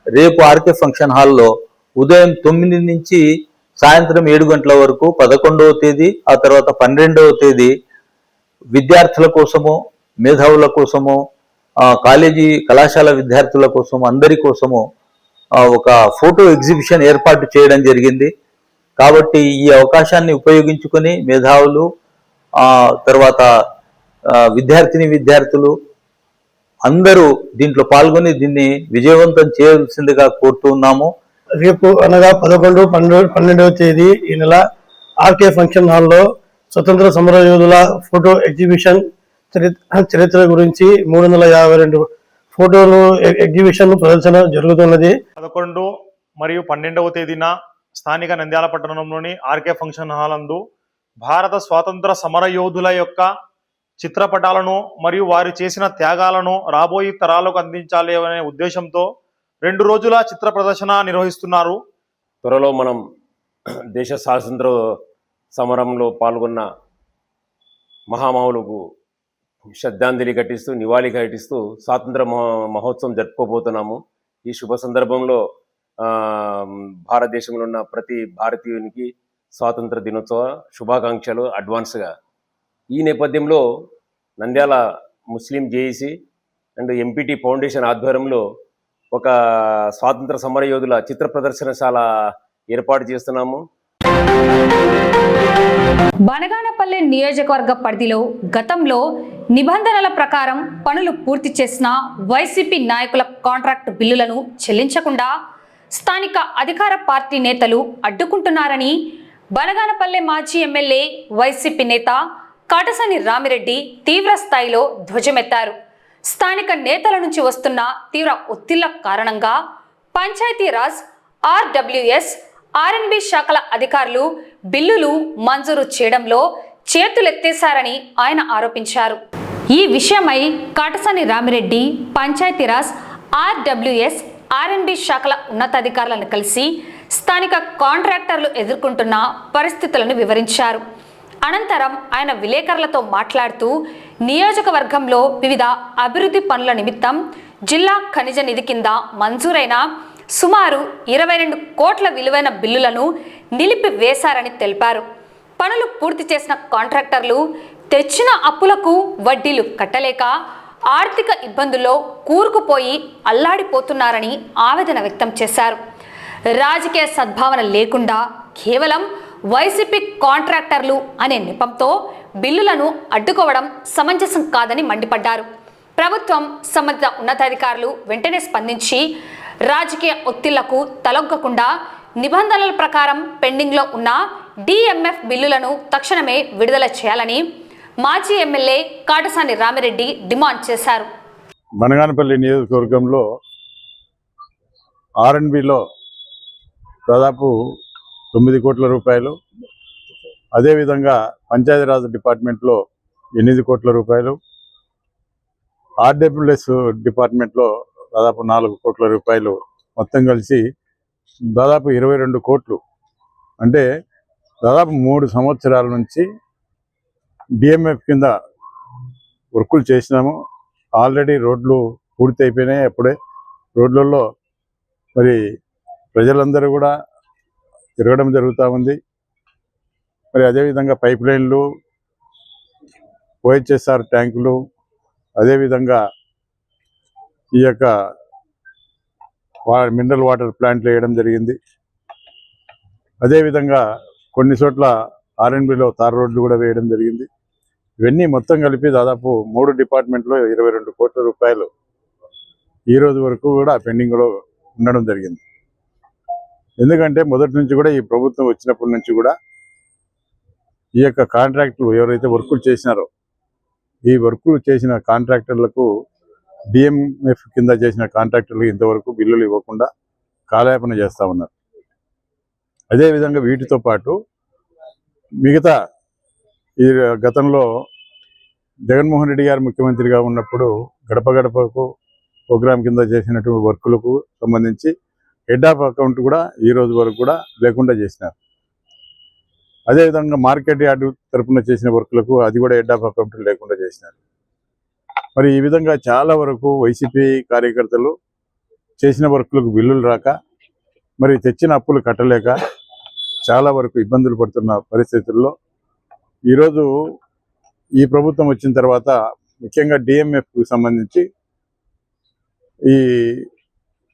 రేపు ఆర్కే ఫంక్షన్ హాల్లో ఉదయం 9 నుంచి సాయంత్రం 7 గంటల వరకు 11వ తేదీ, ఆ తర్వాత 12వ తేదీ విద్యార్థుల కోసము, మేధావుల కోసము, కాలేజీ కళాశాల విద్యార్థుల కోసము, అందరి కోసము ఒక ఫోటో ఎగ్జిబిషన్ ఏర్పాటు చేయడం జరిగింది. కాబట్టి ఈ అవకాశాన్ని ఉపయోగించుకొని మేధావులు, తర్వాత విద్యార్థులు అందరూ దీంట్లో పాల్గొని దీన్ని విజయవంతం చేయాల్సిందిగా కోరుతున్నాము. రేపు అనగా 11, 12వ తేదీ ఈ నెల ఆర్కే ఫంక్షన్ హాల్లో స్వతంత్ర సమరయోధుల ఫోటో ఎగ్జిబిషన్ చరిత్ర గురించి 352 ఫోటోలు ఎగ్జిబిషన్ ప్రదర్శన జరుగుతున్నది. 11 మరియు 12వ తేదీన స్థానిక నంద్యాల పట్టణంలోని ఆర్కే ఫంక్షన్ హాల్ నందు భారత స్వాతంత్ర సమరయోధుల యొక్క చిత్రపటాలను మరియు వారు చేసిన త్యాగాలను రాబోయే తరాలకు అందించాలి అనే ఉద్దేశంతో 2 రోజుల చిత్ర ప్రదర్శన నిర్వహిస్తున్నారు. త్వరలో మనం దేశ స్వాతంత్ర సమరంలో పాల్గొన్న మహామహులకు శ్రద్ధాంజలి ఘటిస్తూ, నివాళి ఘటిస్తూ స్వాతంత్ర మహోత్సవం జరుపుకోబోతున్నాము. ఈ శుభ సందర్భంలో భారతదేశంలో ఉన్న ప్రతి భారతీయునికి స్వాతంత్ర దినోత్సవ శుభాకాంక్షలు అడ్వాన్స్గా. ఈ నేపథ్యంలో నంద్యాల ముస్లిం జేఏసీ అండ్ ఎంపీటీ ఫౌండేషన్ ఆధ్వర్యంలో ఒక స్వాతంత్ర సమరయోధుల చిత్ర ప్రదర్శనశాల ఏర్పాటు చేస్తున్నాము. బనగానపల్లె నియోజకవర్గ పరిధిలో గతంలో నిబంధనల ప్రకారం పనులు పూర్తి చేసిన వైసీపీ నాయకుల కాంట్రాక్టు బిల్లులను చెల్లించకుండా స్థానిక అధికార పార్టీ నేతలు అడ్డుకుంటున్నారని బనగానపల్లె మాజీ ఎమ్మెల్యే వైసీపీ నేత కాటసాని రామిరెడ్డి తీవ్ర స్థాయిలో ధ్వజమెత్తారు. స్థానిక నేతల నుంచి వస్తున్న తీవ్ర ఒత్తిళ్ల కారణంగా పంచాయతీరాజ్, ఆర్డబ్ల్యూఎస్, ఆర్ఎన్బి శాఖల అధికారులు బిల్లులు మంజూరు చేయడంలో చేతులెత్తేశారని ఆయన ఆరోపించారు. ఈ విషయమై కాటసాని రామిరెడ్డి పంచాయతీరాజ్ ఆర్డబ్ల్యూఎస్ ఆర్ఎండ్బి శాఖల ఉన్నతాధికారులను కలిసి స్థానిక కాంట్రాక్టర్లు ఎదుర్కొంటున్న పరిస్థితులను వివరించారు. అనంతరం ఆయన విలేకరులతో మాట్లాడుతూ నియోజకవర్గంలో వివిధ అభివృద్ధి పనుల నిమిత్తం జిల్లా ఖనిజ నిధి కింద మంజూరైన సుమారు 22 కోట్ల విలువైన బిల్లులను నిలిపివేశారని తెలిపారు. పనులు పూర్తి చేసిన కాంట్రాక్టర్లు తెచ్చిన అప్పులకు వడ్డీలు కట్టలేక ఆర్థిక ఇబ్బందుల్లో కూరుకుపోయి అల్లాడిపోతున్నారని ఆవేదన వ్యక్తం చేశారు. రాజకీయ సద్భావన లేకుండా కేవలం వైసీపీ కాంట్రాక్టర్లు అనే నెపంతో బిల్లులను అడ్డుకోవడం సమంజసం కాదని మండిపడ్డారు. ప్రభుత్వం సంబంధిత ఉన్నతాధికారులు వెంటనే స్పందించి రాజకీయ ఒత్తిళ్లకు తలొగ్గకుండా నిబంధనల ప్రకారం పెండింగ్లో ఉన్న డిఎంఎఫ్ బిల్లులను తక్షణమే విడుదల చేయాలని మాజీ ఎమ్మెల్యే కాటసాని రామిరెడ్డి డిమాండ్ చేశారు. బనగానపల్లి నియోజకవర్గంలో ఆర్ఎండ్బిలో దాదాపు 9 కోట్ల రూపాయలు, అదేవిధంగా పంచాయతీరాజ్ డిపార్ట్మెంట్లో 8 కోట్ల రూపాయలు, ఆర్డబ్ల్యూఎస్ డిపార్ట్మెంట్లో దాదాపు 4 కోట్ల రూపాయలు మొత్తం కలిసి దాదాపు 22 కోట్లు. అంటే దాదాపు 3 సంవత్సరాల నుంచి డిఎంఎఫ్ కింద వర్కులు చేసినాము. ఆల్రెడీ రోడ్లు పూర్తి అయిపోయినాయి. అప్పుడే రోడ్లలో మరి ప్రజలందరూ కూడా తిరగడం జరుగుతూ ఉంది. మరి అదేవిధంగా పైప్ లైన్లు, ఓహెచ్ఎస్ఆర్ ట్యాంకులు, అదేవిధంగా ఈ యొక్క మినరల్ వాటర్ ప్లాంట్లు వేయడం జరిగింది. అదేవిధంగా కొన్ని చోట్ల ఆర్ఎండ్బిలో తార్ రోడ్లు కూడా వేయడం జరిగింది. ఇవన్నీ మొత్తం కలిపి దాదాపు 3 డిపార్ట్మెంట్లో 22 కోట్ల రూపాయలు ఈ రోజు వరకు కూడా పెండింగ్లో ఉండడం జరిగింది. ఎందుకంటే మొదటి నుంచి కూడా ఈ ప్రభుత్వం వచ్చినప్పటి నుంచి కూడా ఈ యొక్క కాంట్రాక్టులు ఎవరైతే వర్కులు చేసినారో ఈ వర్కులు చేసిన కాంట్రాక్టర్లకు డిఎంఎఫ్ కింద చేసిన కాంట్రాక్టర్లకు ఇంతవరకు బిల్లులు ఇవ్వకుండా కాలయాపన చేస్తూ ఉన్నారు. అదేవిధంగా వీటితో పాటు మిగతా ఈ గతంలో జగన్మోహన్ రెడ్డి గారు ముఖ్యమంత్రిగా ఉన్నప్పుడు గడప గడపకు ప్రోగ్రాం కింద చేసినటువంటి వర్కులకు సంబంధించి హెడ్ ఆఫ్ అకౌంట్ కూడా ఈ రోజు వరకు కూడా లేకుండా చేసినారు. అదేవిధంగా మార్కెట్ యార్డు తరఫున చేసిన వర్కులకు అది కూడా హెడ్ ఆఫ్ అకౌంట్ లేకుండా చేసినారు. మరి ఈ విధంగా చాలా వరకు వైసీపీ కార్యకర్తలు చేసిన వర్కులకు బిల్లులు రాక, మరి తెచ్చిన అప్పులు కట్టలేక చాలా వరకు ఇబ్బందులు పడుతున్న పరిస్థితుల్లో ఈరోజు ఈ ప్రభుత్వం వచ్చిన తర్వాత ముఖ్యంగా డిఎంఎఫ్కి సంబంధించి ఈ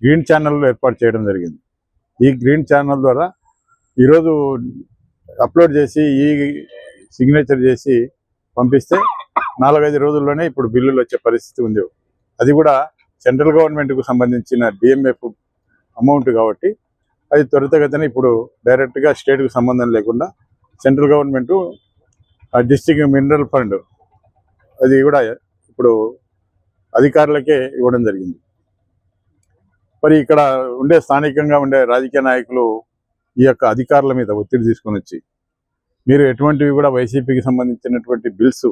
గ్రీన్ ఛానల్ ఏర్పాటు చేయడం జరిగింది. ఈ గ్రీన్ ఛానల్ ద్వారా ఈరోజు అప్లోడ్ చేసి ఈ సిగ్నేచర్ చేసి పంపిస్తే 4-5 రోజుల్లోనే ఇప్పుడు బిల్లులు వచ్చే పరిస్థితి ఉంది. అది కూడా సెంట్రల్ గవర్నమెంట్కు సంబంధించిన డిఎంఎఫ్ అమౌంట్ కాబట్టి అది త్వరితగతిన ఇప్పుడు డైరెక్ట్గా స్టేట్కు సంబంధం లేకుండా central government district mineral fund అది కూడా ఇప్పుడు అధికారులకే ఇవ్వడం జరిగింది. మరి ఇక్కడ ఉండే స్థానికంగా ఉండే రాజకీయ నాయకులు ఈ యొక్క అధికారుల మీద ఒత్తిడి తీసుకొని వచ్చి మీరు ఎటువంటివి కూడా వైసీపీకి సంబంధించినటువంటి బిల్స్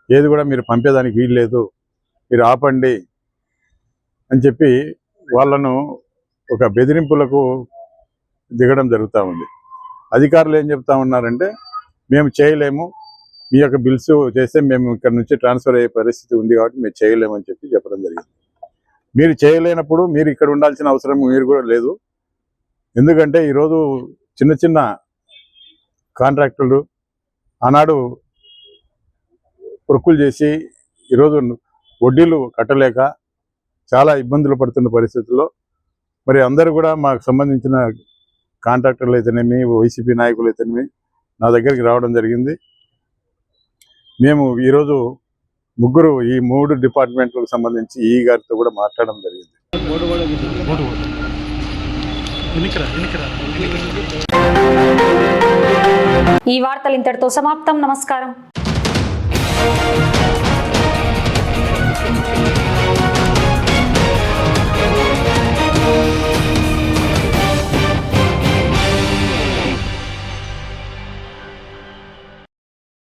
ఏది కూడా మీరు పంపేదానికి వీలు లేదు, మీరు ఆపండి అని చెప్పి వాళ్ళను ఒక బెదిరింపులకు దిగడం జరుగుతూ ఉంది. అధికారులు ఏం చెప్తా ఉన్నారంటే మేము చేయలేము, మీ యొక్క బిల్స్ చేస్తే మేము ఇక్కడ నుంచి ట్రాన్స్ఫర్ అయ్యే పరిస్థితి ఉంది కాబట్టి మేము చేయలేమని చెప్పి చెప్పడం జరిగింది. మీరు చేయలేనప్పుడు మీరు ఇక్కడ ఉండాల్సిన అవసరం మీరు కూడా లేదు. ఎందుకంటే ఈరోజు చిన్న చిన్న కాంట్రాక్టర్లు ఆనాడు వర్కులు చేసి ఈరోజు వడ్డీలు కట్టలేక చాలా ఇబ్బందులు పడుతున్న పరిస్థితుల్లో మరి అందరూ కూడా మాకు సంబంధించిన కాంట్రాక్టర్లు అయితేనేమి, వైసీపీ నాయకులు అయితేనేమి నా దగ్గరికి రావడం జరిగింది. మేము ఈరోజు ముగ్గురు ఈ 3 డిపార్ట్మెంట్లకు సంబంధించి ఈ గారితో కూడా మాట్లాడడం జరిగింది. ఈ వార్తలు ఇంతటితో సమాప్తం. నమస్కారం.